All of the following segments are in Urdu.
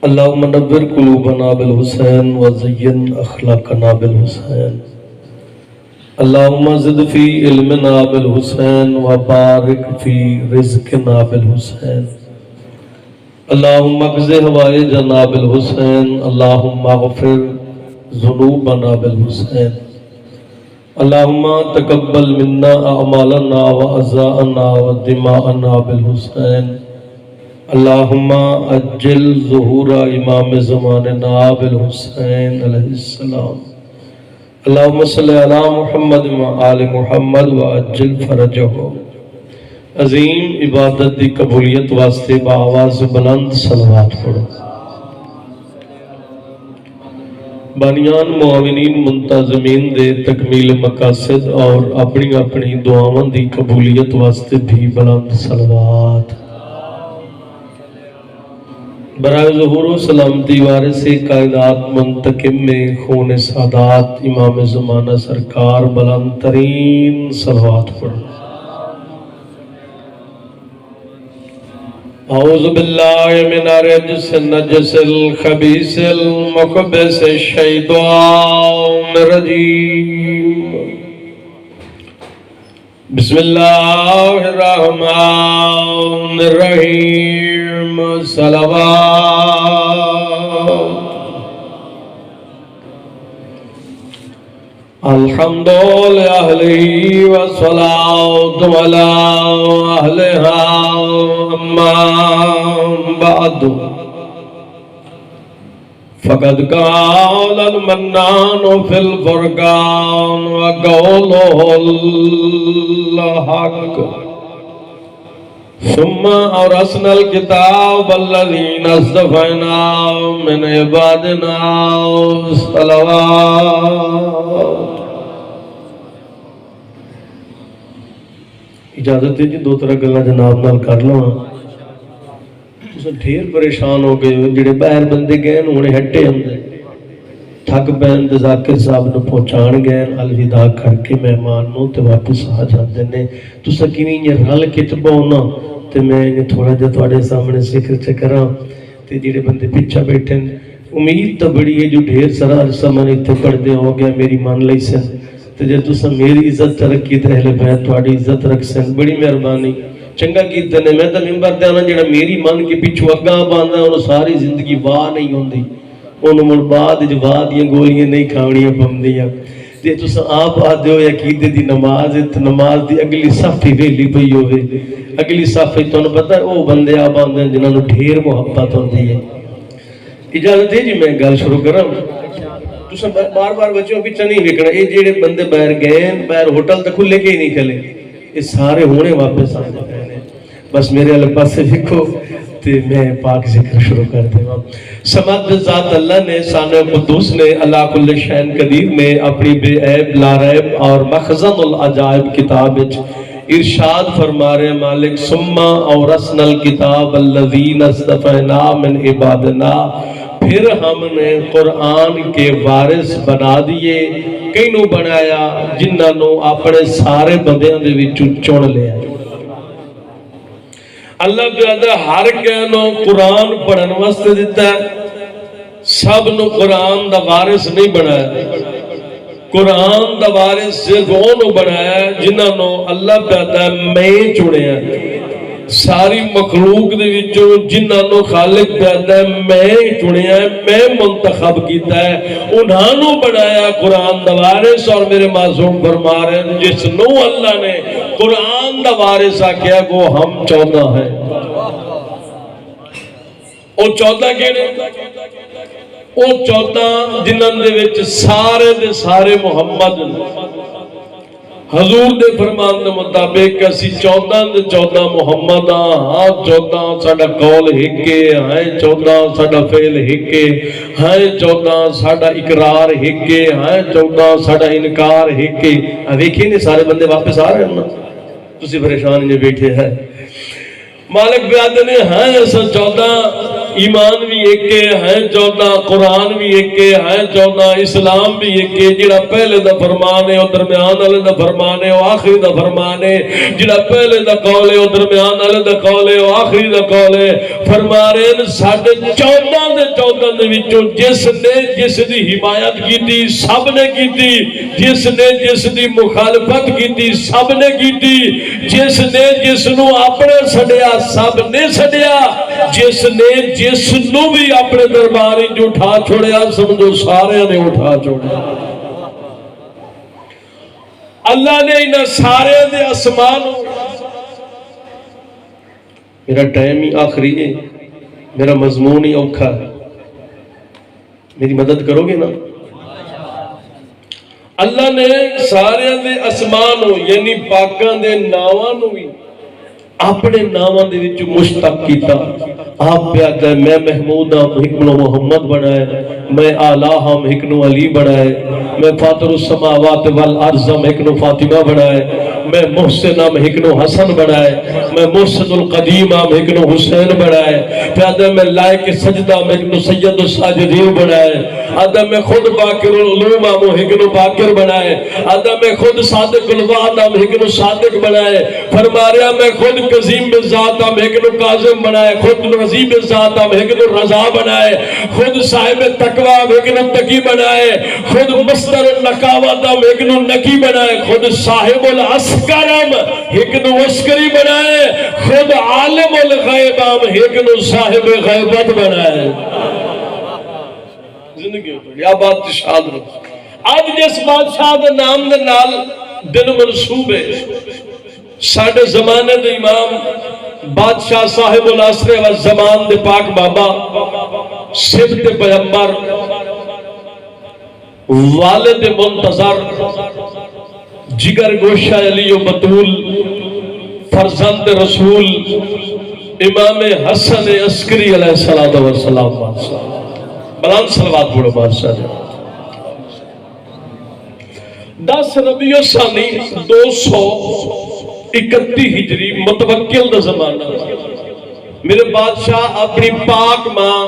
اللهم نور قلوبنا بالحسین وزین اخلاقنا بالحسین اللهم زد في علمنا بالحسین وبارک في رزقنا بالحسین اللهم اقض حوائجنا بالحسین اللهم اغفر ذنوبنا بالحسین اللهم تقبل منا اعمالنا واعضاءنا ودماءنا بالحسین اللهم اجل ظہور امام زماننا بالحسین علیہ السلام اللهم صلی علی محمد وآل محمد واجل فرجہ. عظیم عبادت دی قبولیت واسطے بآواز بلند صلوات پڑھو. بانیان معاونین منتظمین دے تکمیل مقاصد اور اپنی اپنی دعاواں دی قبولیت واسطے بھی بلند صلوات. برائے ظہور و سلامتی وارث کائنات منتقم میں خون سادات امام زمانہ سرکار بلند ترین صلوات پڑھو. اعوذ باللہ من الرجس النجس الخبیث المخبث الشیطان الرجیم. بسم اللہ الرحمن الرحیم. صلوات الحمد للہ والصلاة علی اہلہا اما بعد فقد قال المنان فی الفرقان وقوله الحق ثم اورثنا الكتاب الذين اصطفينا من عبادنا. صلوات. اجازت ہے جی دو طرح گلاں جناب نال کر لواں. تساں ڈھیر پریشان ہو گئے ہو جڑے باہر بندے گئے ہونے ہٹے ہوندے تھک پین تے ذاکر صاحب نو پہنچان گئے الوداع کر کے مہمان نو تے واپس آ جاندے نے. تساں کیویں رل کے چبو نا تے میں تھوڑا جہا تواڈے سامنے ذکر چکراں تے جڑے بندے پیچھے بیٹھے امید تو بڑی ہے جو ڈھیر سارا عرصہ میں اتنے پڑھدے ہو گیا میری مان لئی سن تے جے تساں میری عزت رکھی تے اہل بیت تواڈی عزت رکھ سن بڑی مہربانی چنگا کیتے نے. میں تو ممبر تے آنا جڑا میری من کے پیچھوں اگاں باندا انہوں ساری زندگی واہ نہیں ہوندی انہوں مڑ بعد جو واہ دیاں گولیاں نہیں کھاونیاں پوندیاں. جے تساں آپ آدھے ہو عقیدے دی نماز نماز دی اگلی صف ہی ویلی پئی ہوے اگلی صف تانوں پتہ ہے او بندے آپ آندے جنہاں نوں ڈھیر محبت ہوندی ہے. اجازت ہے جی میں گل شروع کراں. تساں بار بار بچوں پیچھے نہیں ویکھنا. اے جڑے بندے باہر گئے باہر ہوٹل تے کھلے کے ہی نہیں کھلے یہ سارے ہونے واپس آندے پے نے. بس میرے والے پاسے ویکھو تے میں پاک ذکر شروع کر دیواں. سمد ذات اللہ نے سانع قدوس نے اللہ کل شین قدیر نے اپنی بے عیب لا ریب اور مخزن العجائب کتاب وچ ارشاد فرما رہے مالک ثم اورثنا الکتاب الذین اصطفینا من عبادنا. پھر ہم نے قرآن کے وارث بنا دیے. کینوں بنایا جنہاں نوں اپنے سارے بندیاں دے وچوں چن لیا. اللہ تعالیٰ ہر کہنوں قرآن پڑھن واسطے دیتا ہے. سب نو قرآن دا وارث نہیں بنایا. قرآن دا وارث صرف انہوں بنایا جنہاں نو اللہ تعالیٰ میں چنیا. ساری مخلوق دے وچوں جنہاں نو خالق تعالیٰ میں چنیا میں منتخب کیتا ہے انہاں نو بنایا قرآن دا وارث. اور میرے معصوم فرما رہے ہیں جس نو اللہ نے قرآن دا وارث آکھیا وہ ہم 14 ہیں. او 14 کہنے او 14 جنہاں دے وچ سارے دے سارے محمد حضور دے فرمان دے مطابق اسی 14 دے 14 محمد ہاں. 14 ساڈا قول ہکے ہیں 14 ساڈا فعل ہکے ہیں 14 ساڈا اقرار ہکے ہیں 14 ساڈا انکار ہکے. ویکھے نے سارے بندے واپس آ رہے ہیں نا تسی پریشان نہیں بیٹھے ہیں. مالک بیادے نے ہیں ایسا 14 ایمان بھی ایک ہے، 14 قرآن بھی ایک ہے، 14 اسلام بھی ایک ہے۔ جڑا پہلے دا فرمان ہے وہ درمیان والے دا فرمان ہے، وہ آخری دا فرمان ہے۔ جڑا پہلے دا قول ہے وہ درمیان والے دا قول ہے، وہ آخری دا قول ہے۔ فرما رہے ہیں ساڈے 14 دے 14 دے وچوں جس نے جس دی حمایت کیتی سب نے کیتی، جس نے جس دی مخالفت کیتی سب نے کیتی، جس نے جس نو اپنے سڈیا سب نے سڈیا، جس نے جس نو بھی اپنے دربار جو اٹھا چھوڑیا سمجھو سارے نے اٹھا چھوڑیا۔ اللہ نے انہاں سارے دے اسمان، میرا ٹائم ہی آخری ہے، میرا مضمون ہی اوکھا ہے، میری مدد کرو گے نا؟ اللہ نے سارے دے اسمان یعنی پاکاں دے ناواں نو بھی اپنے ناواں دے وچ مشتق کیتا۔ آپ پیادا ہے میں محمود ہاں ہکنو محمد بنائے، میں آلہ ہم ہکنو علی بنائے، میں فاطر السماوات والارض ہم ہکنو فاطمہ بنائے، میں محسن ہم ہکنو حسن بنائے، میں محسن القدیم ہم ہکنو حسین بنائے، پیادا میں لائق سجدہ ہم ہکنو سید الساجدین بنائے، آدھا میں خود باقر العلوم ہم ہکنو باقر بنائے، آدھا میں خود صادق الوعد ہم ہکنو صادق بنائے، فرما رہا میں خود قزیم ذات ہم ہکنو قاظم بنائے، خود رضیب ذات ہم ہکنو رضا بنائے، خود صاحب تقوی ہم ہکنو تقی بنائے، خود مصدر النقاوت ہم ہکنو نقی بنائے، خود صاحب العسکر ہم ہکنو عسکری بنائے، خود عالم الغیب ہم ہکنو صاحب غیبت بنائے۔ زندگی ہوتی یا بات شاد رہو۔ آج جس بادشاہ دے نام دے نال دن منصوب ہے، ساڑھے زمانے دے امام بادشاہ صاحب العصر والزمان دے پاک بابا سبت پیغمبر والد منتظر جگر گوشہ علی و بطول فرزند رسول امام حسن عسکری علیہ السلام بادشاہ بلند صلوات پڑھو بادشاہ دے 10 ربیع الثانی 231 ہجری متوکل دا زمانہ، میرے بادشاہ اپنی پاک ماں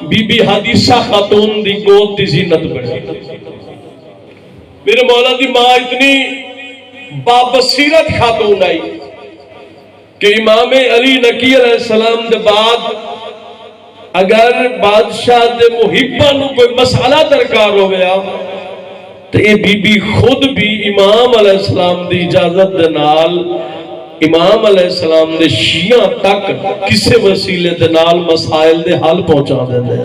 بی بی حدیثہ خاتون دی گود دی زینت بڑھے۔ میرے مولا دی ماں اتنی بابصیرت خاتون آئی کہ امام علی نقی علیہ السلام دے بعد اگر بادشاہ دے محبہ نو کوئی مسئلہ درکار ہو گیا تو یہ بی بی خود بھی امام علیہ السلام دی اجازت دے نال امام علیہ السلام دے شیعہ تک کسے وسیلے دے نال مسائل دے حل پہنچا دے دے۔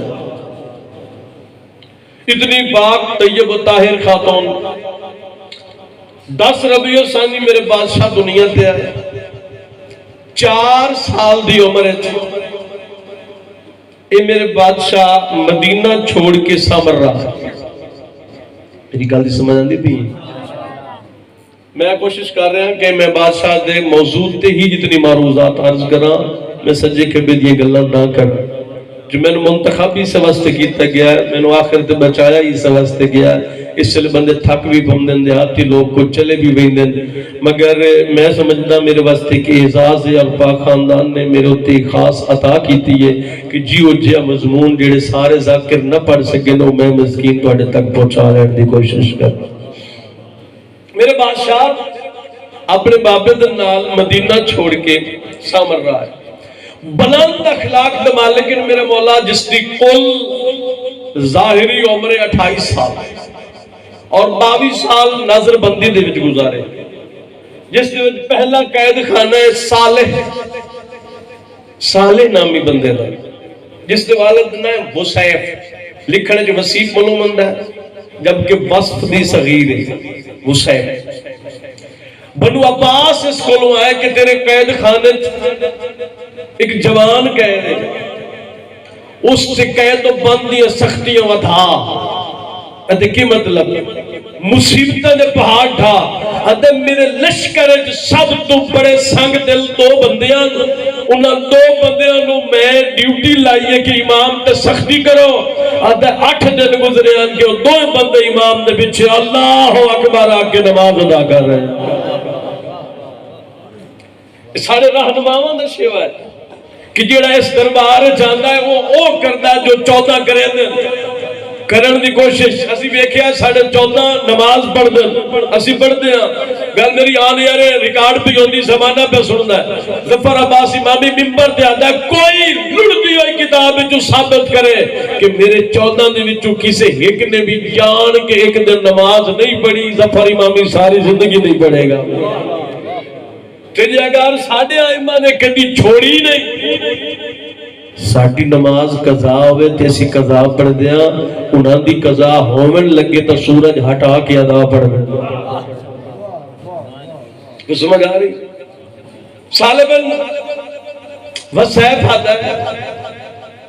اتنی پاک طیب و طاہر خاتون 10 ربیع الثانی میرے بادشاہ دنیا تے آئے، 4 سال دی عمر ہے، اے میرے بادشاہ مدینہ چھوڑ کے سامر رہا۔ میری گل سمجھ آندی تھی؟ میں کوشش کر رہا کہ میں بادشاہ دے موجود تے ہی جتنی معروضات عرض کراں، میں سجے کے بھی یہ گلاں نہ کراں۔ جو میں نے منتخب ہی سے واسطے کیتا گیا ہے، میں نے آخر تے بچایا ہی سے واسطے گیا ہے، اس سے بندے تھک بھی پمدن دیہاتی لوگ کو چلے بھی ویندن، مگر میں سمجھنا میرے واسطے کہ اعزاز الپاک خاندان نے میرے ہوتی خاص عطا کیتی ہے کہ جیو جیا مضمون جڑے سارے ذاکر نہ پڑھ سکے نو میں مسکین تو اڈے تک پہنچا لینے دی کوشش کر۔ میرے بادشاہ اپنے بابے دن نال مدینہ چھوڑ کے سامر رہا ہے، بلند اخلاق دے مالکن میرے مولا جس دی کل ظاہری عمر 28 سال اور 22 سال نظر بندی دے وچ گزارے، جس دے وچ پہلا قید خانہ صالح نامی بندے دا، جس دے والد نام وسیف، لکھنے جو وسیف منومند ہے جبکہ وصف دی صغیر ہے وسیف۔ بنو عباس اس کولوں آئے کہ تیرے قید خانے ایک جوان قید ہے، اس سے قید و بندیاں سختیاں ودھا، ادھے کی مطلب مصیبتہ نے پہاڑ ڈھا، ادھے میرے لشکر سب تو بڑے سنگ دل 2 بندیاں، انہاں 2 بندیاں نو میں ڈیوٹی لائیے کہ امام تے سختی کرو، ادھے 8 دن گزرے ہیں کہ 2 بندے امام نے بچھے اللہ اکبر آکے نماز ادا کر رہے ہیں۔ سارے رہنماؤں نے شیوا ہے کہ جڑا اس دربار جاندا ہے وہ کردا ہے جو 14 کرن دی کوشش. اسی ویکھیا ساڈے 14 نماز پڑھدے اسی پڑھدے ہاں. گل میری آن یار ریکارڈ پہ ہوندی زمانہ پہ سندا ہے. ظفر عباس امامی منبر تے آندا ہے کوئی لڑتی ہوئی کتاب وچ ثابت کرے کہ میرے 14 دے وچوں کسے ایک نے بھی جان کے ایک دن نماز نہیں پڑھی. ظفر امامی ساری زندگی نہیں پڑھے گا. تے جے اگر ساڈے ائمہ نے کدی چھوڑی نہیں ساڈی نماز قضا ہوئے تے اسی قضا پڑھ دیاں انہاں دی قضا ہوون لگے تو سورج ہٹا کے ادا پڑھ دیں. کچھ سمجھ آ رہی؟ صالح بن وسیف آتا ہے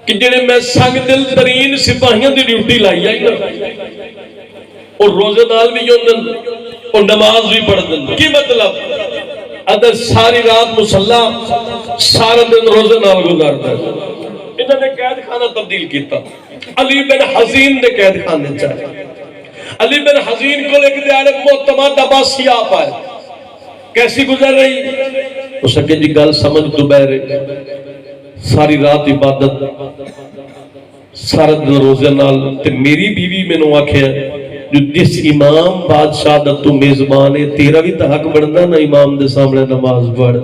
کہ جنہیں میں سنگ دل ترین سپاہیاں دی ڈیوٹی لائی آئی اور روزے دال بھی جوندن اور نماز بھی پڑھ دن. کی مطلب ادھر ساری رات مسلح سارا دن روزے نال گزارتا ہے. انہوں نے قید خانہ تبدیل کیتا. علی بن حزین نے قید خانے چاہے. علی بن حزین کو ایک دیارے معتمد عباسی آپ آئے. کیسی گزر رہی اس کے جی گل سمجھ تو بہ رہے ساری رات عبادت سارا دن روزے نال. تے میری بیوی میں نو آکھے جو جس امام بادشاہ دا تو میزبان ہے تیرا بھی تو حق بڑھنا نا امام دے سامنے نماز پڑھ.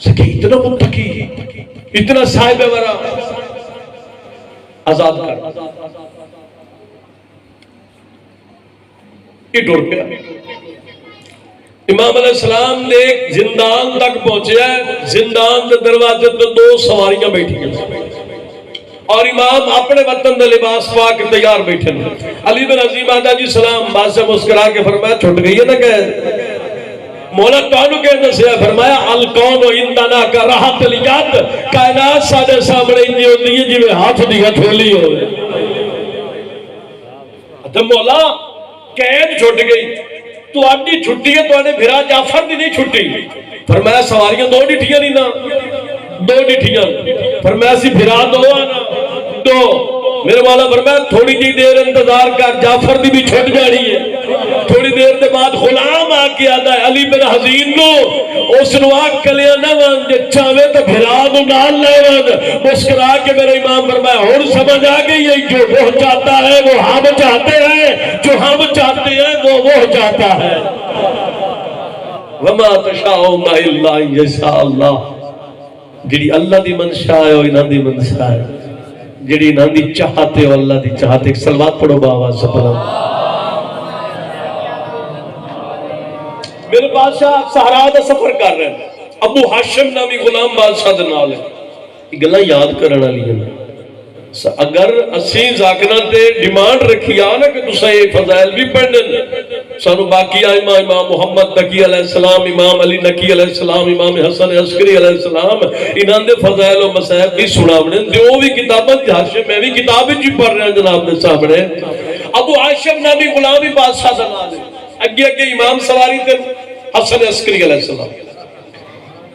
سکے اتنا متقی اتنا صاحب ورا آزاد کر یہ ڈور پیا. امام علیہ السلام نے ایک زندان تک پہنچے ہے. زندان کے دروازے تو 2 سواریاں بیٹھی ہیں اور امام اپنے وطن دے لباس پا کے تیار بیٹھے ہیں. علی بن عظیم آدھا جی سلام. بادشاہ مسکرا کے فرمایا چھٹ گئی ہے نا کہ مولا تانوں کے دسیا فرمایا الکون عندنا کا راحت الیاد. کائنات ساڈے سامنے انجی ہوندی ہے جویں ہاتھ دی ہتھیلی ہوے. تے مولا قید چھٹ گئی تو آڈی چھٹی ہے تو آنے بھرا جعفر دی نہیں چھٹی. فرمایا سواریاں 2 ڈٹھیاں نہیں نا 2 ڈٹھیاں. فرمایا سی بھرا 2 آنا 2. میرے مولا فرمایا تھوڑی جی دیر انتظار کر جعفر دی بھی چھٹ جانی ہے. تھوڑی دیر دے بعد غلام آ کے آدھا ہے علی بن حزین نو اس نو آگ کلیاں نہ وان جے چاہوے تو بھرا نو نال لے وان. مسکرا کے میرے امام فرمایا ہن سمجھ آ گئی ہے جو وہ چاہتا ہے وہ ہم چاہتے ہیں جو ہم چاہتے ہیں وہ چاہتا ہے. وما تشاءون الا ان یشاء اللہ. جڑی اللہ دی منشا ہے وہ انہاں دی منشا ہے. جڑی انہاں دی چاہتے ہو اللہ دی چاہتے. ایک صلوات پڑھو بابا سبحان. میرے بادشاہ صحرا دا سفر کر رہے ہیں. ابو ہاشم نامی غلام بادشاہ دے نال ہے. یہ گلاں یاد کرن والی ہیں. اگر اسی زاکنا تے ڈیمانڈ رکھی آ نا کہ تساں یہ فضائل بھی پڑھنے سانو باقی ائمہ امام محمد نقی علیہ السلام امام علی نقی علیہ السلام امام حسن عسکری علیہ السلام انہاں دے فضائل و مصائب بھی سناونے جو بھی کتاباں ہاشم میں بھی کتاب وچ پڑھ رہے ہیں جناب دے سامنے. ابو ہاشم نامی غلام بادشاہ دا نام ہے. اگے اگے امام سواری تے حسن عسکری علیہ السلام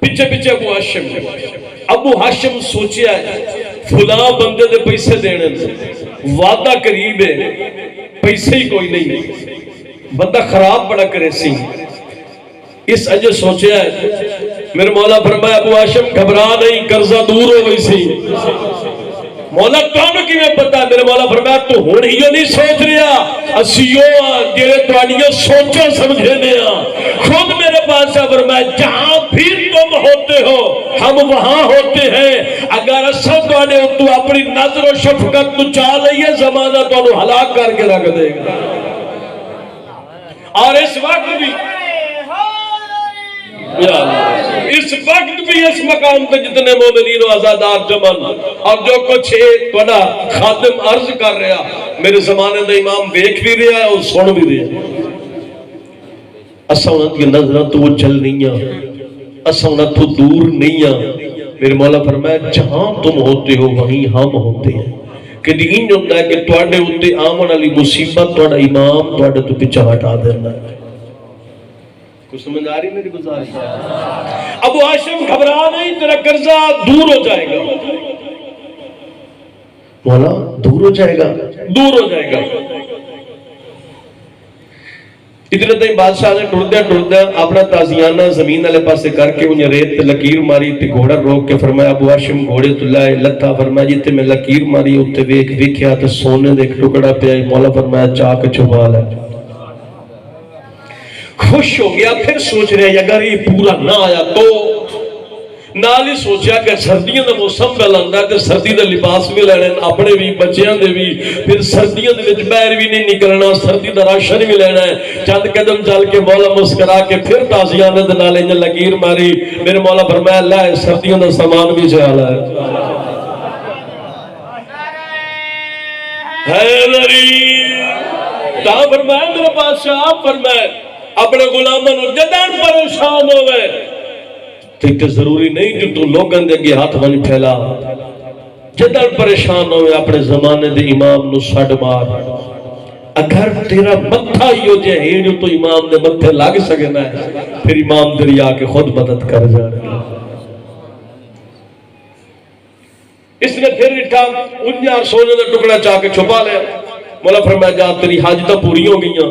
پیچھے پیچھے ابو ہاشم. ابو ہاشم سوچیا ہے فلاں بندے دے پیسے دینے وعدہ قریب ہے پیسے ہی کوئی نہیں بندہ خراب بڑا کرے سی. اس اجے سوچیا ہے میرے مولا فرمایا ابو ہاشم گھبرا نہیں قرضہ دور ہو گئی سی. مولا تانوں کیویں پتہ؟ میرے مولا فرمایا تو ہن ہی نہیں سوچ رہا اسیوں جڑے تواڈیاں سوچاں سمجھنے ہاں. خود میرے پاس فرمایا جہاں بھی تم ہوتے ہو ہم وہاں ہوتے ہیں. اگر اساں تواڈے اوتے اپنی نظر و شفقت تو چاہ لئیے زمانہ تانوں ہلاک کر کے رکھ دے گا. اور اس وقت بھی اس وقت بھی اس مقام پہ جتنے مومنین و آزادار جمع اور جو کچھ تھوڑا خادم عرض کر رہا میرے زمانے دا امام دیکھ بھی رہا ہے اور سن بھی رہا ہے. اساں انہاں دی نظراں تو وہ چل نہیں ہیں اساں انہاں تو دور نہیں ہیں. میرے مولا فرمایا جہاں تم ہوتے ہو وہیں ہم ہوتے ہیں. کہ دین ہوتا ہے کہ تواڈے اوتے آمن والی مصیبت تواڈا امام تواڈے تو پیچھے ہٹا دینا ہے. کچھ سمجھ آ رہی میری گزارش؟ ابو ہاشم گھبرا نہیں تیرا قرضہ دور ہو جائے گا. مولا دور ہو جائے گا دور ہو جائے گا. اتنے تھی بادشاہ نے ٹردیا ٹردیا اپنا تازیانہ زمین والے پاسے کر کے انہیں ریت تے لکیر ماری تے گھوڑا روک کے فرمایا ابو ہاشم گھوڑے تو لائے لتھا فرمایا جی تے میں لکیر ماری اتنے ویکھ ویکھیا تے سونے دے ایک ٹکڑا پیا مولا فرمایا چاہ کے چھپا لے خوش ہو گیا پھر سوچ رہے اگر یہ پورا نہ آیا تو نال ہی سوچیا کہ سردیاں دا موسم پہ لاندا تے سردی دا لباس بھی لینے اپنے بھی بچیاں دے بھی پھر سردیاں دے وچ باہر بھی نہیں نکلنا سردی دا راشن بھی لینا ہے چند قدم چل کے مولا مسکرا کے پھر تازیانہ دے نال انج لکیر ماری میرے مولا فرمایا اللہ سردیاں دا سامان بھی چال ہے حیدری تا فرمایا میرے بادشاہ فرمایا اپنے غلاموں نو جدن پریشان ہوئے ٹھیک ضروری نہیں کہ تو لوگوں دے اگے ہاتھ بن پھیلا جدن پریشان ہوئے اپنے زمانے دے امام نو سڑ مار اگر تیرا متھا ہی ہو جائے جو تو امام دے متھے لگ سکنا ہے پھر امام دریا کے خود مدد کر جانے گا اس نے پھر اٹھا انجار سونے دا ٹکڑا چاہ کے چھپا لیا مولا فرمایا جا تیری حاجتہ پوری ہو گئیاں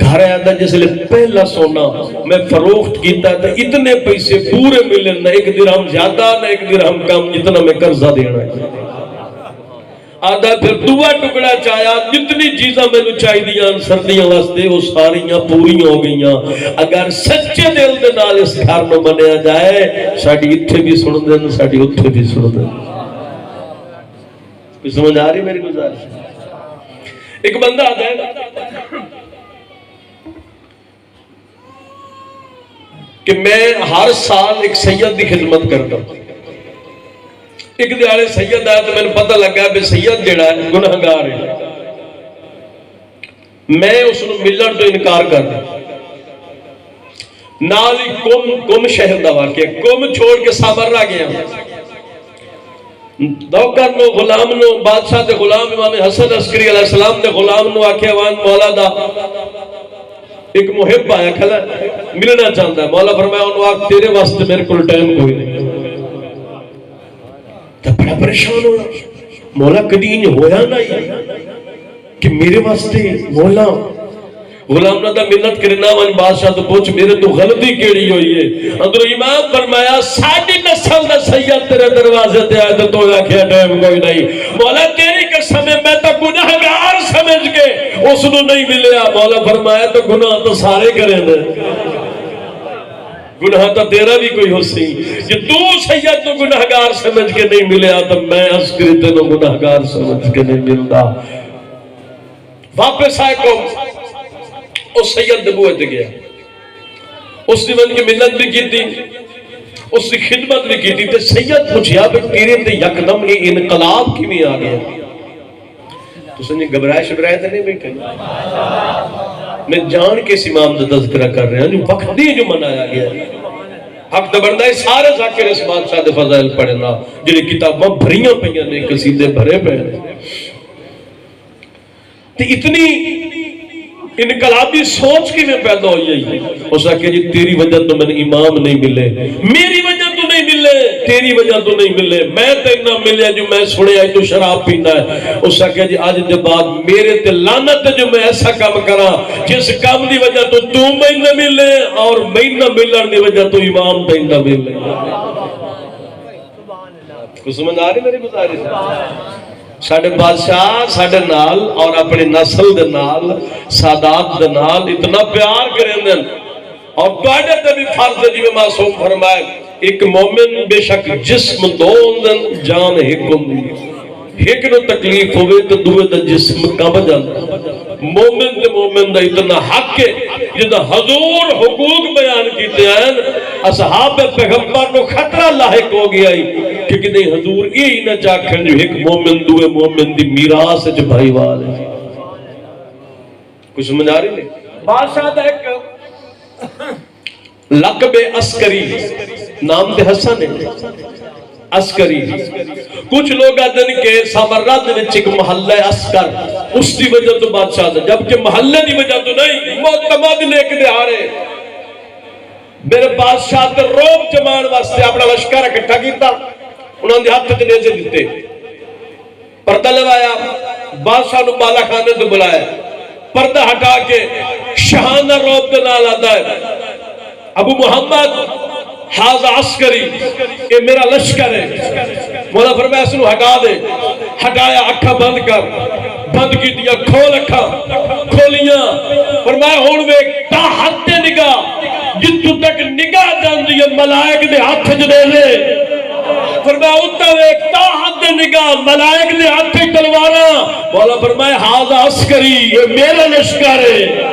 گھر آیا تھا جس لئے پہلا سونا میں فروخت کیتا تھا اتنے پیسے پورے ملن نہ ایک درہم زیادہ نہ ایک درہم کم جتنا میں قرضہ دینا ہے آدھا پھر دعا ٹکڑا چاہیا جتنی چیزاں میں نے چاہی دیاں سردیاں واسطے وہ ساریاں پوری ہو گئیاں اگر سچے دل دے نال اس گھر میں بنیا جائے ساڑھی اتھے بھی سن دیں ساڑھی اتھے بھی سن دیں کوئی سمجھ آ رہی میری گزارش ایک بندہ آتا ہے کہ میں ہر سال ایک سید کی خدمت کرتا ہوں ایک دیارے سید آیا تو میں نے پتہ لگا کہ سید جڑا ہے گناہگار ہے میں اس نے ملن تو انکار کر دیا نالی کم شہر دا واقعہ کم چھوڑ کے سامر رہ گیا دوکر نو غلام نو بادشاہ دے غلام امام حسن عسکری علیہ السلام دے غلام نو آکھے وان مولا دا ایک محب آیا کھلا ملنا چاہتا ہے مولا فرمایا انہوں آکھ تیرے واسطے میرے کل ٹائم کوئی نہیں تو بڑا پریشان ہونا مولا کدی انہیں ہویا نہیں کہ میرے واسطے مولا غلام نہ دا ملت کرنا وان بادشاہ تو پوچھ میرے تو غلطی کیڑی ہوئی ہے اندر امام فرمایا ساڑھی نسل دا سید تیرے دروازے تے آئے تو آکھیا ٹائم کوئی نہیں مولا تیری قسم میں تو گناہگار سمجھ کے اس نے نہیں ملیا مولا فرمایا تو گناہ تو سارے کریں دے گناہ تو تیرا بھی کوئی ہو سی کہ تو سید تو گناہگار سمجھ کے نہیں ملیا تو میں عسکری تینوں گناہگار سمجھ کے نہیں ملتا واپس آئے کو اس سید نبوت گیا اس نے من کی ملت بھی کی تھی اس نے خدمت بھی کی تھی تو سید پوچھیا کہ تیرے تے یکدم یہ انقلاب کی میں آ گیا تو سنجھے گھبرائے شبرائے تو نہیں بیٹھے میں جان کے اس امام دا تذکرہ کر رہے ہیں جو وقت نہیں جو منایا گیا حق دبردہ ہے سارے ذاکر اس بادشاہ دے فضائل پڑھنا جنہیں کتاباں بھریاں پہیاں نے قصیدے بھرے پہنے تو اتنی انقلابی سوچ کی میں پیدا ہوئی ہے اس نے کہا جی تیری وجہ تو میں نے امام نہیں ملے میری وجہ تو نہیں ملے تیری وجہ تو نہیں ملے میں تیرنا ملے جو میں سنے آئی تو شراب پینا ہے اس نے کہا جی آج دے بعد میرے تے لعنت جو میں ایسا کام کرا جس کام دی وجہ تو میں نہ ملے اور میں نہ ملن دی وجہ تو امام تے نہ ملے کچھ سمجھ آ رہی میری گزارش ساڑھے بادشاہ ساڑھے نال اور اپنی نسل دے نال سادات دے نال اتنا پیار کریں دن اور توڑے تے بھی فرض جی میں معصوم فرمائے ایک مومن بے شک جسم دون دن جان ایک ہوندی ایک نو تکلیف ہوئے تو دوے دا جسم کب جانا مومن دا اتنا حق ہے جنہا حضور حقوق بیان کیتے ہیں اصحاب پیغمبر کو خطرہ لاحق ہو گیا کہ نہیں حضور یہی نہ چاکھیں جو ایک مومن دوے مومن دی میراث جو بھائی والے کچھ سمجھ آ رہی نہیں بادشاہ دا ایک لقب عسکری نام دے حسن ہے عسکری کچھ لوگ آدھن کے سامرات میں ایک محلہ عسکر اس دی وجہ تو بادشاہ دا جبکہ محلہ دی وجہ تو نہیں معتمد لے کے دے آرے میرے بادشاہ تے روم جمان واسطے اپنا لشکر اکٹھا کیتا انہوں نے ہاتھ تے نیزے دیتے پردہ لگایا بادشاہ نو بالا خانے تو بلایا پردہ ہٹا کے شہانہ روب دے نال آتا ہے ابو محمد حاضر عسکری یہ میرا لشکر ہے. مولا فرمایا اس نو ہٹا دے. ہٹایا, اکھا بند کر. بند کی دیا, کھول اکھا. کھولیاں. فرمایا ہون ویک تا حد تے نگاہ جتوں تک نگاہ جاندی ہے ملائک دے ہاتھ وچ دے لے. فرمایا اتا ویک تا حد نگاہ ملائک دے ہاتھ وچ تلواراں. مولا فرمایا حاضر عسکری یہ میرا لشکر ہے.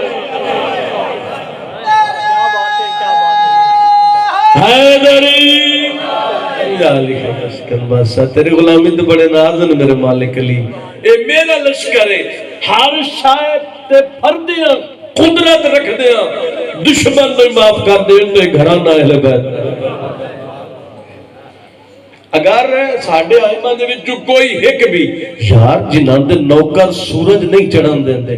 حیدری یا علی لشکر بادشاہ تیری غلامی تو بڑے نازن میرے مالک علی. اے میرا لشکر ہے. ہر شاید تے پھردیاں قدرت رکھ دیاں دشمن میں معاف کر دے تو گھرانہ اہل بیت. اگر ساڑھے آئمہ دے وچ کوئی ایک بھی یار جنہاں دے نوکر سورج نہیں چڑھان دیندے,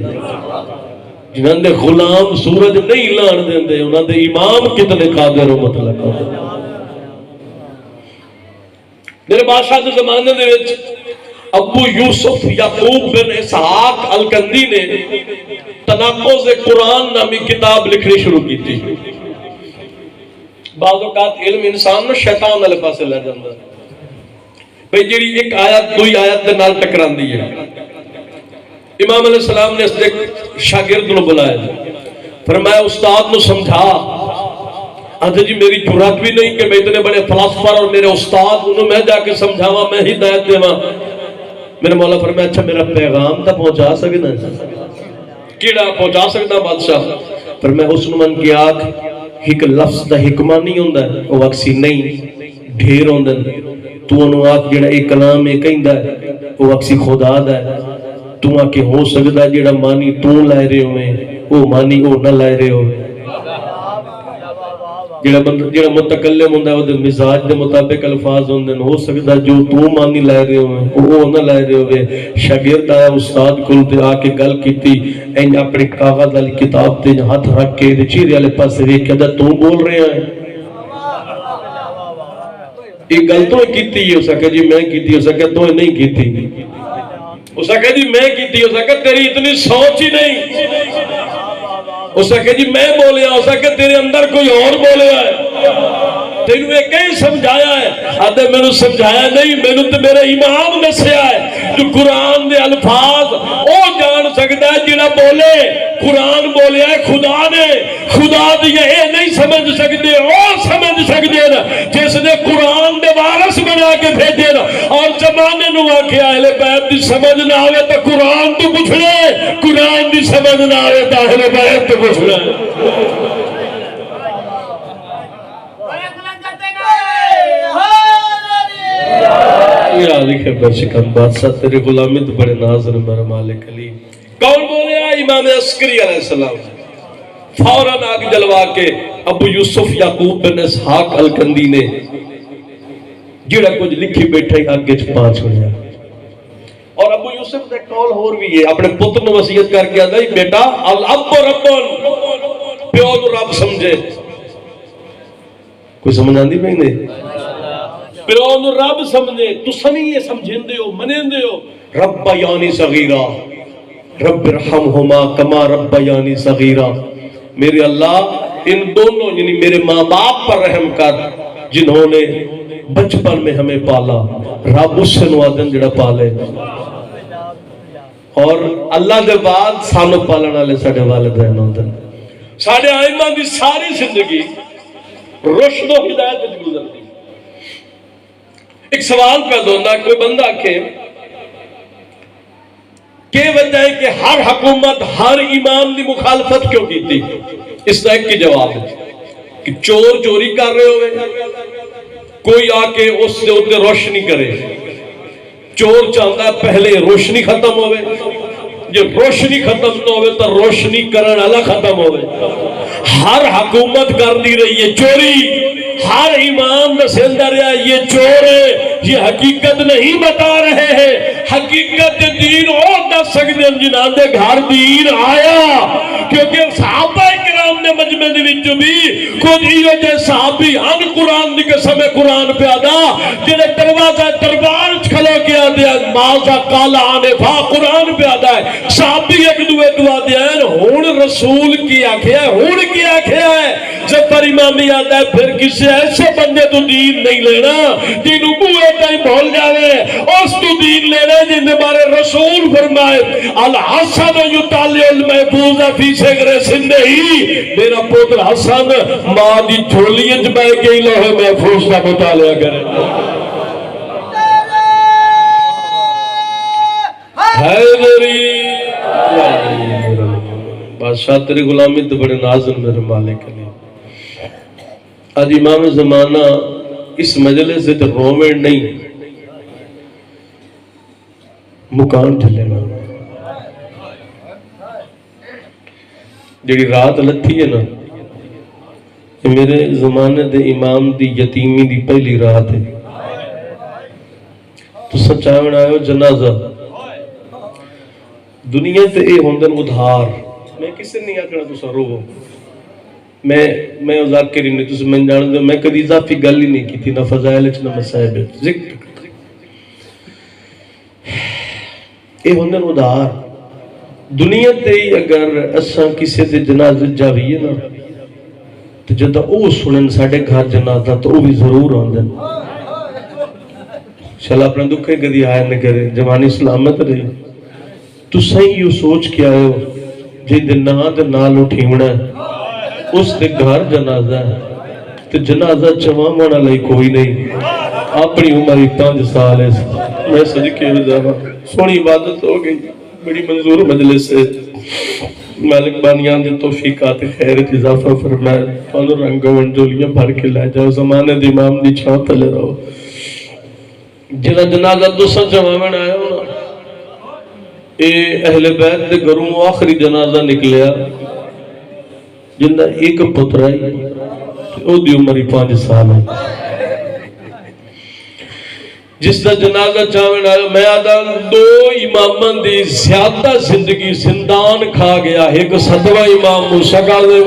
جنہاں دے غلام سورج نہیں لان دیندے, انہاں دے امام کتنے قادر و مطلق ہو. میرے بادشاہ دے زمانے دے وچ ابو یوسف یعقوب بن اسحاق الکندی نے تناقض قرآن نامی کتاب لکھنی شروع کی تھی. بعض اوقات علم انسان نو شیطان والے پاسے لے جاندا ہے. بھئی جڑی ایک آیت دوئی آیت دے نال ٹکراندی ہے. امام علیہ السلام نے اس دے شاگرد نو بلایا, فرمایا استاد نو سمجھا. آدھے جی میری جرات بھی نہیں کہ میں اتنے بڑے فلسفر اور میرے استاد انہوں میں جا کے سمجھاوا میں ہدایت دیواں. میرے مولا فرمایا اچھا میرا پیغام تا پہنچا سکنا کیڑا پہنچا سکتا بادشاہ. فرمایا اس نو من کی آنکھ ایک لفظ دا حکمہ نہیں ہوندا وہ اکسی نہیں ڈھیر ہوندے. تو انہوں آنکھ جڑا ایک کلام ایک کہندا ہے وہ اکسی خدا دا ہے. تو آ کے ہو سکتا ہے جڑا مانی تو لائے رہے ہوئے وہ مانی وہ نہ لائے رہے ہوئے. جڑا متکلم ہوندہ ہے وہ مزاج دے مطابق الفاظ ہوندے ہو سکتا ہے جو تو مانی لائے رہے ہوئے وہ نہ لائے رہے ہوئے. شاگرد آیا استاد کل تے آ کے گل کیتی این اپنی کاغذ والی کتاب تے ہاتھ رکھ کے چہرے والے پاسے ویکھیا تے تو بول رہے ہیں یہ گل تو کیتی ہو سکے جی میں کیتی ہو سکے تو نہیں کیتی ہو سکے جی میں کیتی ہو سکے تیری اتنی سوچ ہی نہیں ہو سکے جی میں بولیا ہو سکے تیرے اندر کوئی اور بولیا ہے تینوں یہ کہیں سمجھایا ہے آدھے میں نے سمجھایا نہیں میں نے تو میرے امام نسیا ہے جو قرآن دے الفاظ او جان سکتا ہے جنہا بولے قرآن بولیا ہے خدا نے خدا دیا اے نہیں سمجھ سکتے او سمجھ سکتے نا جس نے قرآن دے وارث بنا کے بھیجے نا اور زمانے نو آکھیا اہل بیت دی سمجھ نہ آوے تو قرآن تو پوچھ لے قرآن دی سمجھ نہ آوے تو اہل بیت تو پوچھ لے. یا لکھے برشکم بادشاہ تیری غلامی تو بڑے ناظر میرا مالک علی. کون بولے امام عسکری علیہ السلام فوراً آگ جلوا کے ابو یوسف یعقوب بن اسحاق الکندی نے جڑا کچھ لکھی بیٹھے آگے چھپا چھوڑیا. اور ابو یوسف نے کال ہور بھی ہے اپنے پتر نے وصیت کر کے آدھا بیٹا الاب ربن پیو نو رب سمجھے. کوئی سمجھ آندی پہ نہیں پیو نو رب سمجھے تو سنی یہ سمجھیں دے ہو منیں دے ہو. رب یعنی صغیرہ رب رحمہما کما رب یعنی صغیرہ. میرے اللہ ان دونوں یعنی میرے ماں باپ پر رحم کر جنہوں نے بچپن میں ہمیں پالا. رب اس سے نوازن جڑا پالے اور اللہ دے بعد سانو پالنا لے ساڑھے والدین ہوندن. ساڑھے آئمہ دی ساری زندگی روشن و ہدایت گزرتی. ایک سوال پیدا ہوتا کوئی بندہ کہ وجہ ہے کہ ہر حکومت ہر امام دی مخالفت کیوں کی تھی. اس طرح کی جواب ہے کہ چور چوری کر رہے ہوئے کوئی آ کے اس سے اتنے روشنی کرے. چور چاہتا ہے پہلے روشنی ختم ہوئے جو روشنی ختم نہ ہوئے تو روشنی کرن اللہ ختم ہوئے. ہر حکومت کر دی رہی ہے چوری. ہر امام نسلدہ رہا یہ چور ہے یہ حقیقت نہیں بتا رہے ہیں. حقیقت دین اور دس سکتے ہیں جنہاں دے گھر دین آیا کیونکہ صحابہ کرام نے مجمع دے وچ بھی کچھ ایو جے صحابی ان قرآن دی قسم قرآن پہ آدا جنہیں دروازہ دربار کھلو کے آدھے ماذا قال آنفا قرآن پہ آدا ہے. صحابی ایک دوے دعا دیا ہے ہون رسول کی آکھیا ہے ہون کی آکھیا ہے جب پر امامی آتا ہے پھر کسی ایسے بندے تو دین نہیں لینا جنہوں بوئے تائیں بھول جاوے اس تو دین لینا جن بارے رسول فرمائے الحسن یطالع المحفوظ فی صغر سنہ ہی میرا پوتر حسن ماں دی جھولیت بے گئی لوہ محفوظ کا مطالعہ کرے حیدری بادشاہ تیری غلامی تو بڑے نازن میرے مالک علی آج امام زمانہ اس مجلس سے تو رومن نہیں مکان جھلینا جڑی رات لتھی ہے نا یہ میرے زمانے دے امام دی یتیمی دی پہلی رات ہے تو سچائے آئے ہو جنازہ دنیا تے اے ہوندن ادھار میں کسے نہیں آکڑا تو سا رو میں ذاکر ہی نہیں تو سے میں جان دوں میں کدی اضافی گل ہی نہیں کی تھی نہ فضائل نہ مصائب ذکر اے ہوندن ادھار دنیا تے ہی اگر اساں کسی دے جنازے جاویے نا تو جدہ او سنن ساڑھے گھر جنازہ تو او بھی ضرور ہوندن شاءاللہ اپنے دکھے کدی آئے نہ کرے جوانی سلامت رہی تو صحیح یوں سوچ کے آئے ہو جن دن نہاں دے نال اٹھیونا ہے اس دے گھر جنازہ ہے تو جنازہ چوام ہونا لئی کوئی نہیں اپنی عمر 5 سال ہے میں صدقے ہو جاوا سونی عبادت ہو گئی بڑی منظور مجلس سے مالک بانیان دے توفیقات خیرت اضافہ فرمائے پانو رنگون جولیاں بھر کے لائے جاؤ زمانے دی امام دی چھاں تلے رہو جنہ جنازہ دوسرا چوامن آیا ہونا اے اہل بیت دے گھروں آخری جنازہ نکلیا جندہ ایک پتر آئی او دی عمری 5 سال ہے جس دا جنازہ چاہویں آئے میں آدھا 2 امامن دی زیادہ زندگی زندان کھا گیا ایک 7واں امام موسیٰ کا دے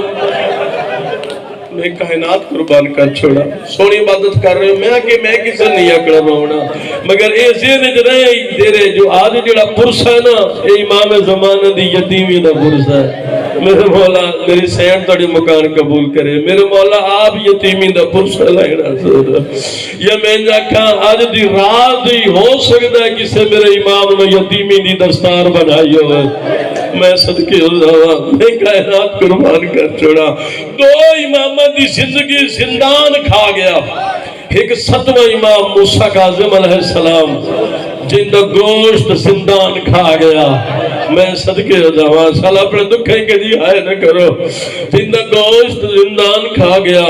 میں کائنات قربان کر چھوڑا سونی عبادت کر رہے ہوں میں کہ میں کسے نہیں اکڑا رونا مگر اے زیر رہے دے رہے جو آج جڑا پرسا ہے نا اے امام زمانہ دی یتیمی دا پرسا ہے میرے مولا میری سینٹ توڑی مکان قبول کرے میرے مولا آپ یتیمی دا پرسا لائنا سوڑا یا میں جا کہاں آج دی رات ہی ہو سکتا ہے کسے میرے امام نے یتیمی دی دستار بنائی ہوئے میں صدقے اللہ میں کائنات قربان کر چھوڑا 2 امامہ دی زندگی زندان کھا گیا ایک 7واں امام موسیٰ کاظم علیہ السلام جن دا گوشت زندان کھا گیا میں صدقے جاواں سال اپنے دکھیں کے دی آئے نہ کرو جن دا گوشت زندان کھا گیا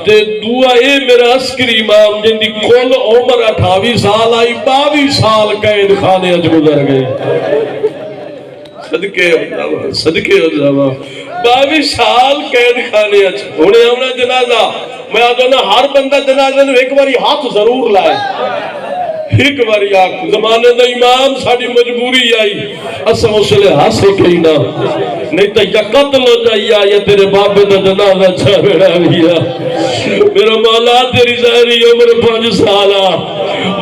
تے دعا اے میرا عسکری امام جن دی کل عمر 28 سال آئی 22 سال قید خانے اج گزر گئے صدقے عزامہ 22 سال قید خانے اچھ ہونے ہونا جنازہ میں آدھو نا ہر بندہ جنازہ نے ایک باری ہاتھ ضرور لائے ایک باری آنکھ زمانے دا امام ساڑی مجبوری آئی اسا مسئلے ہاسے کہیں نا نہیں تو یا قتل ہو جائیا یا تیرے بابے دا جنازہ چھا بیڑا بھیا میرا مولا تیری ظاہری عمر 5 سالہ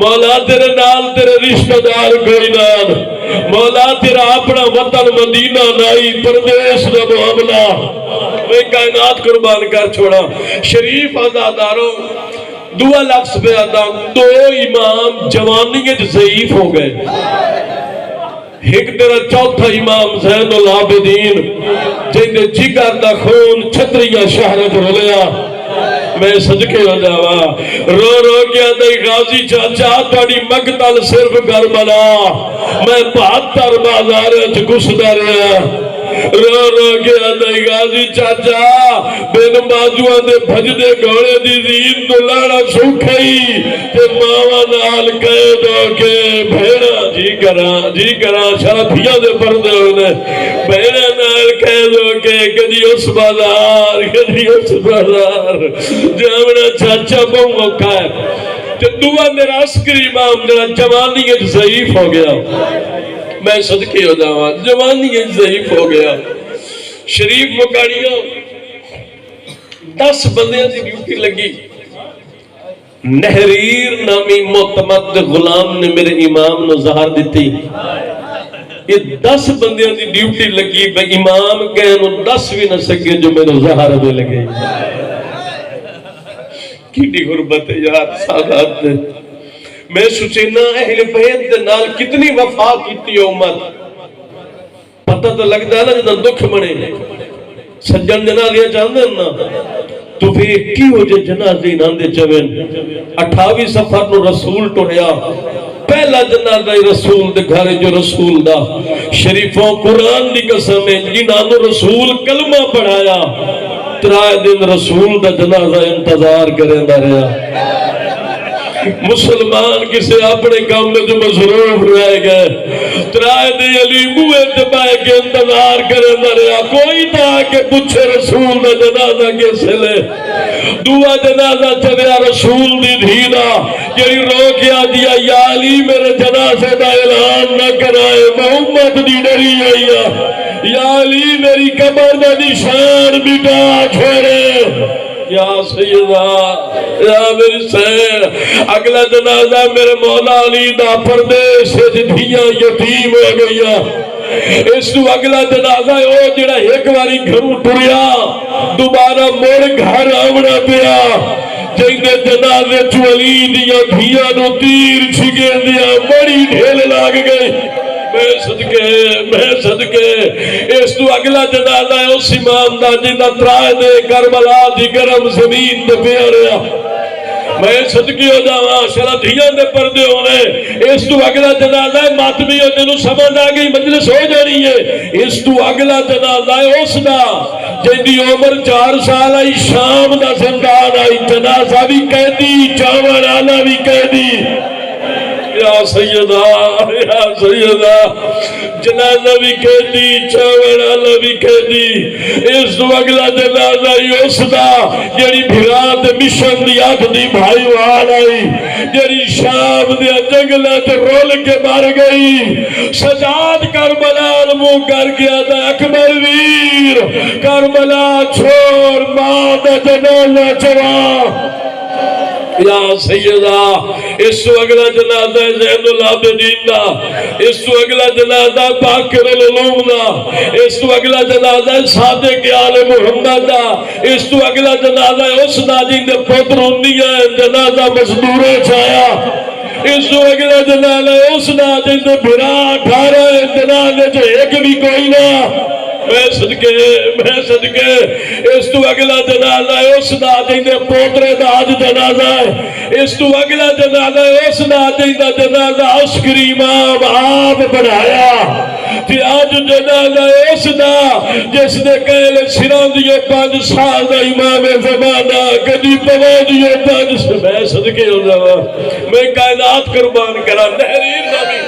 مولا تیرے نال تیرے رشتہ دار کوئی نال مولا تیرا اپنا وطن مدینہ نائی پردیس دا معاملہ میں کائنات قربان کر چھوڑا شریف آزاداروں 2 لفظ پہ آتا 2 امام جوانیت ضعیف ہو گئے ایک تیرا چوتھا امام زین العابدین جن دے جگر دا خون چھتریاں شہرت رولیا میں صدقے ہو جاوا رو رو گیا دے غازی چاچا تاڑی مقتل صرف کربلا میں 72 بازار گھسدا رہا رو رو گیا دے غازی چاچا بین بازوان دے بھجدے گھوڑے دی زین تو لانا سکھئی تے ماما نال قید ہو کے بھیڑا جی کرا شرفیہ دے پردے ہونے بھیڑا نال قید ہو کے کدی اس بازار کدی اس بازار جامنا چاچا بہوں موقع ہے تے دعا میرا عسکری امام جڑا جوانیت ضعیف ہو گیا میں صدقے ہو جاواں جوانیت ضعیف ہو گیا شریف مکاڑیوں 10 بندیاں دی ڈیوٹی لگی نحریر نامی معتمد غلام نے میرے امام نو زہر دیتی یہ 10 بندیاں دی ڈیوٹی لگی بے امام کہنو 10 بھی نہ سکے جو میرے زہر دے لگے کی غربت ہے یار سادات نے میں سوچینا اہل بیت دے نال کتنی وفا کیتی امت پتہ تو لگتا ہے نا جدہ دکھ بنے سجن جنازیاں چاہتے ہیں نا تو پھر کی ہو جائے جنازی ناندے چوین 28 سفر نو رسول ٹوڑیا پہلا جنازہ رسول دے گھر جو رسول دا شریفوں قرآن دی قسم ہے جنہاں نو رسول کلمہ پڑھایا 3 دن رسول دا جنازہ انتظار کریں دا رہا مسلمان کسے اپنے کام میں جو مصروف رہ گئے 3 دن علی موے دبائے کے انتظار کریں دا رہا کوئی تھا کہ پوچھے رسول دا جنازہ کیسے لے دعا جنازہ چلیا رسول دی دھینا یہی رو کیا دیا یا علی میرے جنازے دا اعلان نہ کرائے میں امت دی ڈری گئی یا علی میری قبر دا نشان مٹا چھوڑے یا سیدہ یا میری سیر اگلا جنازہ میرے مولا علی دا پردیش دھیاں یتیم ہو گیا اس تو اگلا جنازہ او جڑا ایک باری گھروں ٹریا دوبارہ مڑ گھر آونا پیا جیندے جنازے چولی دیا دھیاں نو تیر چھگے دیا بڑی ڈھیل لاگ گئی میں صدقے اس تو اگلا جنازہ ہے اس امام دا جنہ 3 دے کربلا دی گرم زمین دے پیا رہا میں صدقے ہو جاواں شرطیاں دے پردے ہونے اس تو اگلا جنازہ ہے ماتمی ہونے نو سمجھ آ گئی مجلس ہو جانی ہے اس تو اگلا جنازہ ہے اس دا جیندی عمر 4 سال آئی شام دا زندان آئی جنازہ بھی قیدی چاول آنا بھی قیدی یا سیدہ جنازہ بھی قیدی چاول آنا بھی قیدی اس تو اگلا جنازہ ہی اس دا جیڑی بھرات مشن دی آٹھ دی بھائی وہاں آئی جیڑی شام دیا جنگلت رول کے مار گئی سجاد کربلا علمو کر گیا دا اکبر ویر کربلا چھوڑ ماں دا جنازہ چوا یا سیدہ اس تو اگلا جنازہ زین العابدین دا اس تو اگلا جنازہ باقر العلوم دا اس تو اگلا جنازہ صادق آل محمد دا اس تو اگلا جنازہ اس دا جن دے پتر انیا جنازہ مزدورے چھایا اس تو اگلا جنازہ اس دا جن دے بھرا 18 جنازے جو ایک بھی کوئی نہ میں صدقے اس تو اگلا جنازہ ہے اس دا جیندے پوترے دا آج جنازہ ہے اس تو اگلا جنازہ ہے اس دا جیندہ جنازہ عسکری امام آپ بڑھایا کہ آج جنازہ ہے اس دا جس نے کہلے سران دیئے 5 سال دا امام زمانہ کدی پوا دیئے 5 سال میں صدقے ہو جاؤں میں کائنات قربان کرا نہرین نبی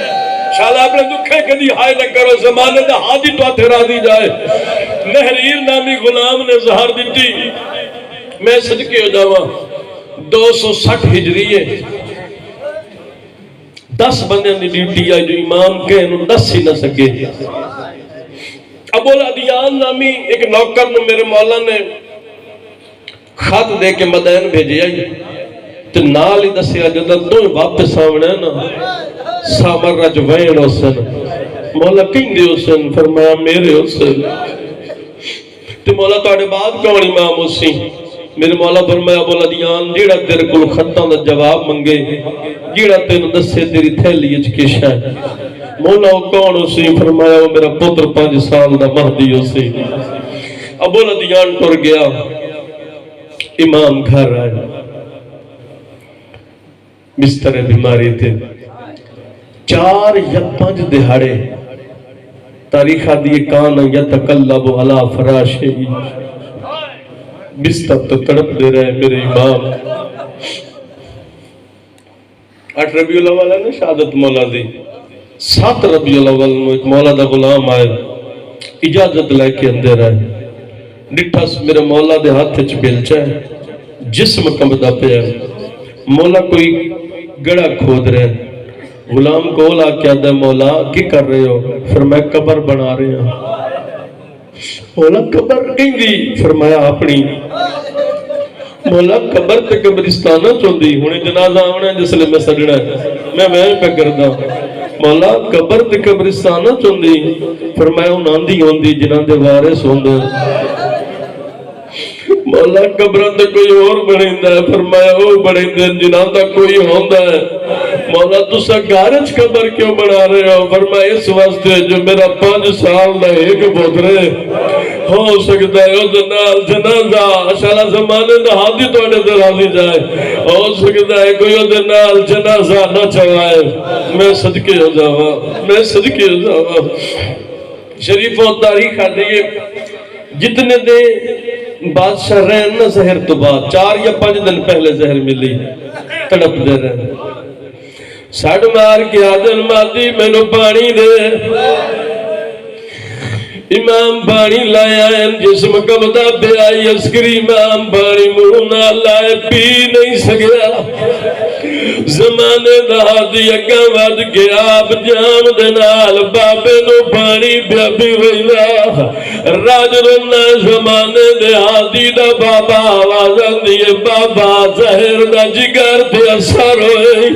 شاید اپنے دکھے کدی ہائے نہ کرو زمانے دا حاجی تو آتے را دی جائے نہریر نامی غلام نے ظہر دیتی میں صدقے ہو جاواں 260 ہجریے 10 بندے نے ڈیوٹی آئی جو امام کے انہوں 10 ہی نہ سکے ابو العدیان نامی ایک نوکر نے میرے مولا نے خط دے کے مدین بھیجے آئی تو نال ہی دسیا جدہ تو واپس آونے نا سامر رجوین حسن مولا کہیں دے حسن فرمایا میرے حسن تو مولا توڑے بعد کون امام حسین میرے مولا فرمایا ابو العدیان جیڑا تیرے کل خطاں دا جواب منگے جیڑا تیرے دسے تیری تھیلی اچکشا ہے مولا کون حسین فرمایا وہ میرا پتر 5 سال دا مہدی حسین ابو العدیان ٹر گیا امام گھر آئے بستر بیماری تھے 4 یا 5 دہاڑے تاریخہ دیئے کانا یتقلب علی فراشی بستر تو تڑپ دے رہے میرے امام 8 ربیع الاول ہے نا شہادت مولا دی 7 ربیع الاول میں ایک مولا دا غلام آئے اجازت لے کے اندر آئے ڈٹھا میرے مولا دے ہاتھ چھ بیلچا ہے جسم کمدہ پہ ہے مولا کوئی گڑا کھود رہے ہیں غلام کو لا کیا دے مولا کی کر رہے ہو فرمایا قبر بنا رہے ہیں مولا قبر کہیں دی فرمایا اپنی مولا قبر تے قبرستانہ چون دی ہونے جنازہ آونا ہے جس لئے میں سڑنا ہے میں پہ کردہ مولا قبر تے قبرستان چوندی فرمایا انہاں دی ہوندی جنہاں دے وارث ہوندے مولا قبر تے کوئی اور بنیندا ہے فرمایا وہ بنیندے جنہاں دا کوئی ہوندا ہے مولا تسا گھر وچ قبر کیوں بنا رہے ہو فرمایا اس واسطے جو میرا 5 سال دا ایک پوترے ہو سکتا ہے اس نال جنازہ شالا زمانے دا ہاتھی تواڈے تے راضی جائے ہو سکتا ہے کوئی اس نال جنازہ نہ چلائے میں صدقے ہو جاواں میں صدقے ہو جاواں شریفوں تاریخ آتی ہے جتنے دے بادشاہ رہن نہ زہر تو بعد 4 یا 5 دن پہلے زہر ملی تڑپ دے رہے ساڑ مار کے آدن مادی میں نو پانی دے امام پانی لائے آئیں جسم کمدہ بے آئی اسکری امام پانی مہونا لائے پی نہیں سکیا زمانے دا دی اگا ود کے آپ جام دنال بابے نو پانی بیا بھی ویلا راج رنا زمانے دے آدی دا بابا آوازن دیئے بابا زہر دا جگر تے اثر ہوئے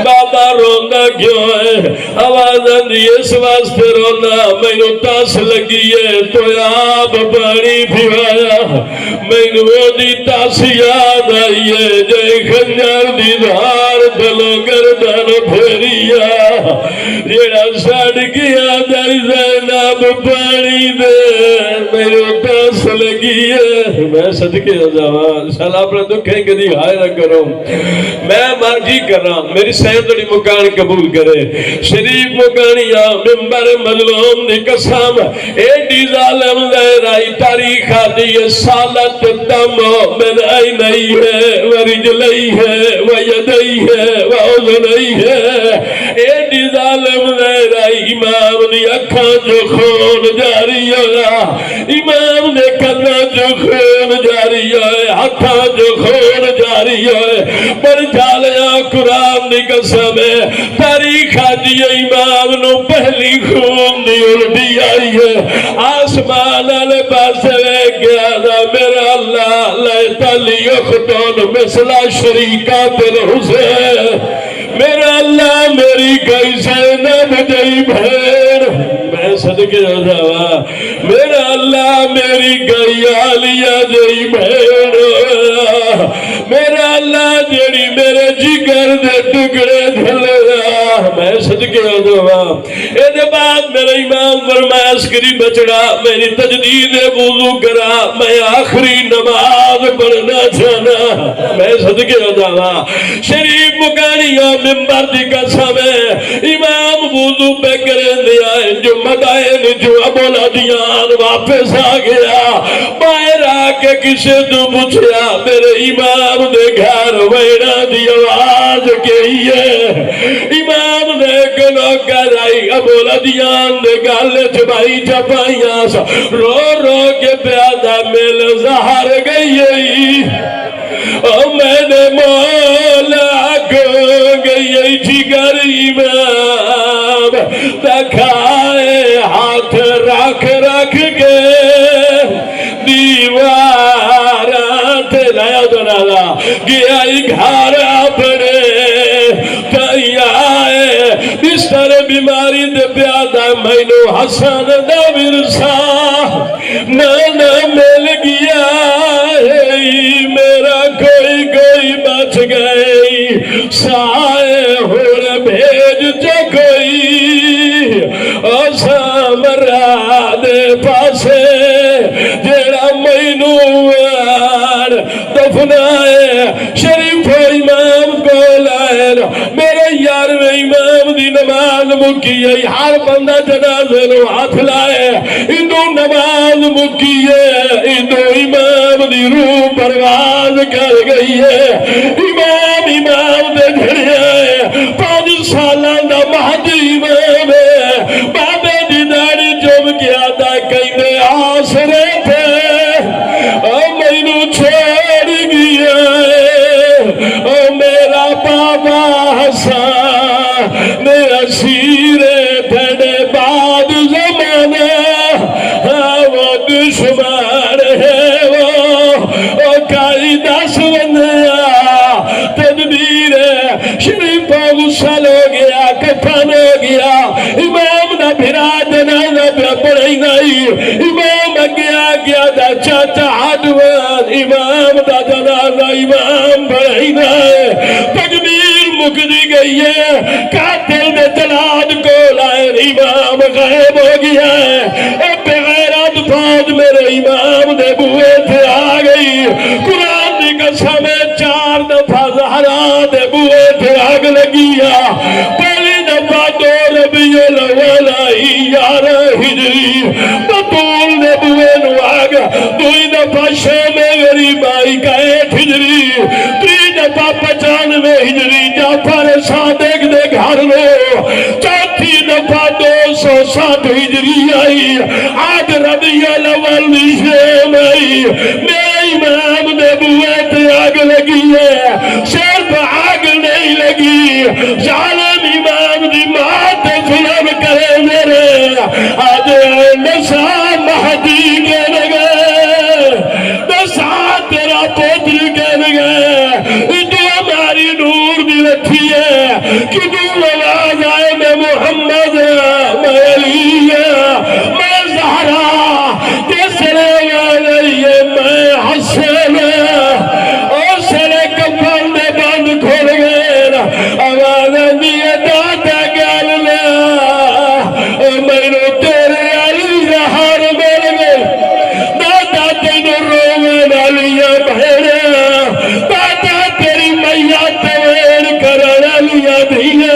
بابا روندہ کیوں ہے آوازن دیئے اس واسطے رونا میں نو تاس لگیے تو آپ پانی بھیوایا میں نو دی تاس یاد آئیے جائے خنجر دی دھار دلو گردن پھیریا جیڑا ساڑ گیا در زینب پانی دے میرے تاس لگی ہے میں صدقے ہو جاواں سال اپنے دکھیں کدی ہائے نہ کروں میں مرضی کر رہا میری سیدڑی مکان قبول کرے شریف مکانیاں ممبر مظلوم دی قسم ایڈی ظالم زہرائی تاریخ آتی ہے سالت دم من آئی نہیں ہے ورجلئی ہے ویدئی ہے وعوذنئی ہے ایڈی ظالم زہرائی امام دی اکھاں جو خون جاری ہویا امام نے کنا جو خون جاری ہوئے ہتھاں جو خون جاری ہوئے پر جالیا قرآن دی قسم ہے تاریخ آتی ہے امام نو پہلی خون دی الٹی آئی ہے آسمان علی پاس لے گیا دا میرا اللہ لیتا لی اختون مثلا شریکات الحسین میرا اللہ میری گئی زینب جئی بھیر میں صدقے ہو جاوا میرا اللہ میری گئی عالیہ جئی بھیر میرا اللہ جڑی میرے جگر دے ٹکڑے دھلے میں صدقے ہو جاوا اے دے بعد میرا امام فرمایا عسکری بچڑا میری تجدید وضو کرا میں آخری نماز پڑھنا چاہنا میں صدقے ہو جاوا شریف مکانیاں ممبر دی قسم ہے امام وضو پہ کریں دیا جو مدائن جو ابولا دیان واپس آ گیا باہر آ کے کسے تو پوچھیا میرے امام دے گھر ویڑا دی آواز کہی ہے امام دے گنو کر آئی ابولا دیان دے گالے چبائی چپائیاں سا رو رو کے پیادہ میل زہر گئی میں نے مولا کو گئی جگر امام دکھائے ہاتھ رکھ رکھ کے دیوارات لایا دنالا گیا گھر اپنے تیائے بستر بیماری دے پیادہ مینو حسن دا ورسا نانا مل گیا میرا کوئی کوئی بچ گئی سائے ہوڑ بھیج جو کوئی سامرا دے پاسے جیڑا مینوار دفنائے شریف امام کو لائے میرے یار میں امام دی نماز مکی ہے ہر بندہ جنازے نو ہاتھ لائے انو نماز مکی ہے انو امام دی روح پرواز کر گئی ہے امام دے جھڑے ہے 5 سالان دا مہدی امام ہے بابے دی داڑی جم گیا دا کئی دے آسرے تھے مینو چھوڑ گیا ہے میرا بابا حسن میرا سیرے تھڑے بعد زمانہ وہ دشمار ہے وہ کائی دس بندیا تدبیر شریف غسل ہو گیا کفن ہو گیا پڑھائی نہیں امام گیا گیا دا چاچا ہڈوان امام دا جنازہ امام پڑھائی نہیں تکبیر مکدی گئی ہے قاتل دے جلاد کو لائے امام غائب ہو گیا ہے اے بغیرت فوج میرے امام دے بوئے تھے آ گئی قرآن دی قسم 4 دفعہ زہرا دے بوئے تھے آگ لگیا پہلی دفعہ 2 ربیع الاول 11 ہجری بطول دے بوئے نو آگ 2 دفعہ شام غریب آئی کا 8 ہجری 3 دفعہ 95 ہجری جعفر صادق دے گھر لو 4تھی دفعہ 260 ہجری آئی آج ربیع الاول شام آئی میرے امام دے بوئے تے آگ لگی ہے صرف آگ نہیں لگی ظالم امام دی مات ظلم کرے میرے آج نسا مہدی کے لگے نسا تیرا پوتر کے لگے تو ہماری نور دی رکھی ہے کہ تو آواز آئے میں محمد میں علی میں زہرا تیسرے والی میں حسن اور سرے کفر میں بند کھول گئے آواز دیئے داتا گال لیا میں نے تیرے علی زہر مل گئے داتا تینو رومن علیہ بھیڑا داتا تیری میاں تویر کرن علیہ دھیے